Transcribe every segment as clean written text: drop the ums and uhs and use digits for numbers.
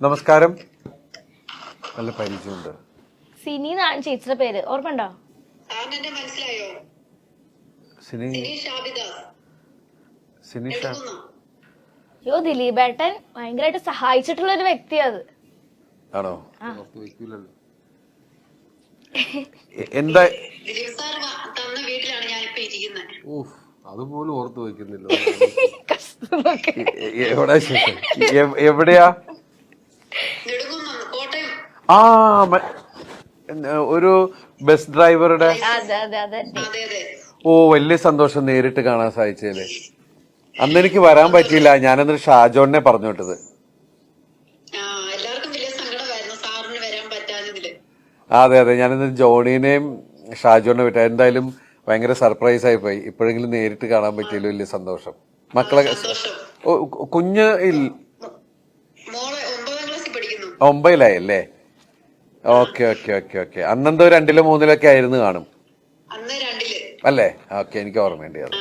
നമസ്കാരം. നല്ല പരിചയമുണ്ട്. സിനി എന്നാണ് ചേച്ചിയുടെ പേര്, ഓർമ്മണ്ടോ? മനസ്സിലായോ? സിനിഷ. അയ്യോ, ദിലീപേട്ടൻ ഭയങ്കരമായിട്ട് സഹായിച്ചിട്ടുള്ള ഒരു വ്യക്തിയാ അത്. ആണോ? എന്താ അതുപോലും ഓർത്തു വയ്ക്കുന്നില്ല. എവിടെയാ? ആ ഒരു ബസ് ഡ്രൈവറുടെ. ഓ, വലിയ സന്തോഷം നേരിട്ട് കാണാൻ സാധിച്ചതില്. അന്ന് എനിക്ക് വരാൻ പറ്റിയില്ല. ഞാനന്ന് ഷാജോണിനെ പറഞ്ഞു വിട്ടത്. അതെ അതെ, ഞാനിന്ന് ജോണിനെയും ഷാജോണിനെ വിട്ട. എന്തായാലും ഭയങ്കര സർപ്രൈസ് ആയി പോയി. ഇപ്പോഴെങ്കിലും നേരിട്ട് കാണാൻ പറ്റിയല്ലോ, വലിയ സന്തോഷം. മക്കളെ കുഞ്ഞ് 9ലായി അല്ലേ? Okay okay okay okay. അന്നെന്തോ 2ലോ 3ലൊക്കെ ആയിരുന്നു കാണും അല്ലേ? ഓക്കെ, എനിക്ക് ഓർമ്മയുണ്ട് അത്.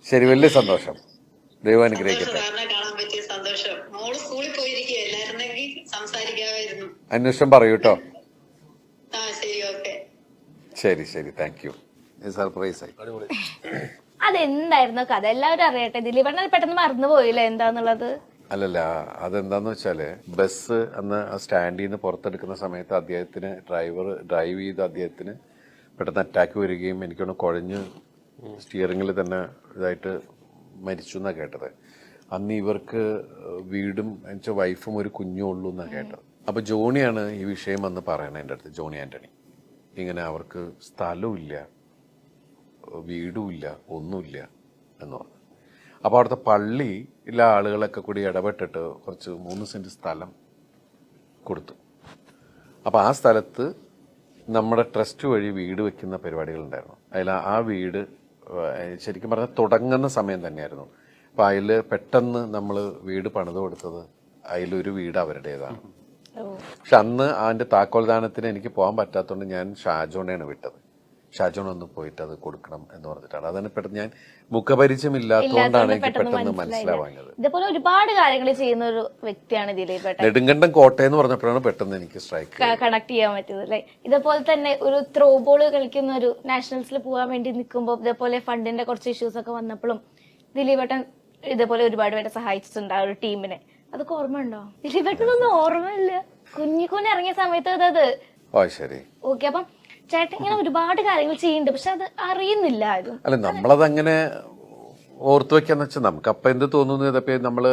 ശരി, വലിയ സന്തോഷം. ദൈവം അനുഗ്രഹിക്കട്ടെ. അന്വേഷണം പറയൂ കേട്ടോ. ശരി ശരി, താങ്ക് യു. സർപ്രൈസ് ആയി. അതെന്തായിരുന്നു കഥ? എല്ലാവരും അറിയട്ടെ. ദിലീപേട്ടൻ പെട്ടെന്ന് മറന്നുപോയില്ലേ എന്താന്നുള്ളത്? അല്ലല്ല, അതെന്താന്ന് വെച്ചാല് ബസ് അന്ന് സ്റ്റാൻഡിൽ നിന്ന് പുറത്തെടുക്കുന്ന സമയത്ത് അദ്ദേഹത്തിന് ഡ്രൈവ് ചെയ്ത അദ്ദേഹത്തിന് പെട്ടെന്ന് അറ്റാക്ക് വരികയും എനിക്കൊന്ന് കുഴഞ്ഞ് സ്റ്റിയറിംഗിൽ തന്നെ ഇതായിട്ട് മരിച്ചു എന്നാണ് കേട്ടത്. അന്ന് ഇവർക്ക് വീടും എന്നുവെച്ചാൽ വൈഫും ഒരു കുഞ്ഞും ഉള്ളൂ എന്നാണ് കേട്ടത്. അപ്പൊ ജോണിയാണ് ഈ വിഷയം വന്ന് പറയണത് എൻ്റെ അടുത്ത്, ജോണി ആന്റണി. ഇങ്ങനെ അവർക്ക് സ്ഥലവും ഇല്ല, വീടുമില്ല, ഒന്നുമില്ല എന്ന് പറഞ്ഞു. അപ്പോൾ അവിടുത്തെ പള്ളിയിലെ ആളുകളൊക്കെ കൂടി ഇടപെട്ടിട്ട് കുറച്ച് 3 സെന്റ് സ്ഥലം കൊടുത്തു. അപ്പോൾ ആ സ്ഥലത്ത് നമ്മുടെ ട്രസ്റ്റ് വഴി വീട് വെക്കുന്ന പരിപാടികളുണ്ടായിരുന്നു. അതിൽ ആ വീട് ശരിക്കും പറഞ്ഞാൽ തുടങ്ങുന്ന സമയം തന്നെയായിരുന്നു. അപ്പോൾ അതിൽ പെട്ടെന്ന് നമ്മൾ വീട് പണിത് കൊടുത്തത് അതിലൊരു വീട് അവരുടേതാണ്. പക്ഷെ അന്ന് അതിന്റെ താക്കോൽദാനത്തിന് എനിക്ക് പോകാൻ പറ്റാത്തതുകൊണ്ട് ഞാൻ ഷാജോണെയാണ് വിട്ടത്. ഷാജോൺ ഒന്ന് പോയിട്ട് അത് കൊടുക്കണം എന്ന് പറഞ്ഞിട്ടാണ്. അതിന് പെട്ടെന്ന് ഞാൻ മുഖപരിചയമില്ലാത്തതുകൊണ്ടാണ് എനിക്ക് പെട്ടെന്ന് മനസ്സിലാവാഞ്ഞത്. ഇതേപോലെ ഒരുപാട് കാര്യങ്ങൾ ചെയ്യുന്ന ഒരു വ്യക്തിയാണ് ദിലീപേട്ടൻ. നെടുങ്കണ്ടം കോട്ടയെന്ന് പറഞ്ഞപ്പോഴാണ് പെട്ടെന്ന് എനിക്ക് സ്ട്രൈക്ക് കണക്ട് ചെയ്യാൻ പറ്റിയത് അല്ലേ? ഇതേപോലെ തന്നെ ഒരു ത്രോ ബോൾ കളിക്കുന്ന ഒരു നാഷണൽസിൽ പോകാൻ വേണ്ടി നിൽക്കുമ്പോൾ ഇതേപോലെ ഫണ്ടിന്റെ കുറച്ച് ഇഷ്യൂസ് ഒക്കെ വന്നപ്പോഴും ദിലീപേട്ടൻ ഇതേപോലെ ഒരുപാട് പേരെ സഹായിച്ചിട്ടുണ്ട് ആ ഒരു ടീമിനെ. അതൊക്കെ ഓർമ്മയുണ്ടോ? ദിലീപേട്ടനൊന്നും ഓർമ്മയില്ല. കുഞ്ഞിക്കുഞ്ഞ് ഇറങ്ങിയ സമയത്ത് അത്. ഓ ശരി, ഓക്കെ. അപ്പം ചേട്ടൻ ഇങ്ങനെ ഒരുപാട് കാര്യങ്ങൾ ചെയ്യുന്നുണ്ട്, പക്ഷെ അത് അറിയുന്നില്ല ആരും. അല്ല, നമ്മളതങ്ങനെ ഓർത്തു വെക്കാന്ന് വെച്ചാൽ നമുക്ക് അപ്പൊ എന്ത് തോന്നുന്നു. ഇതപ്പോ നമ്മള്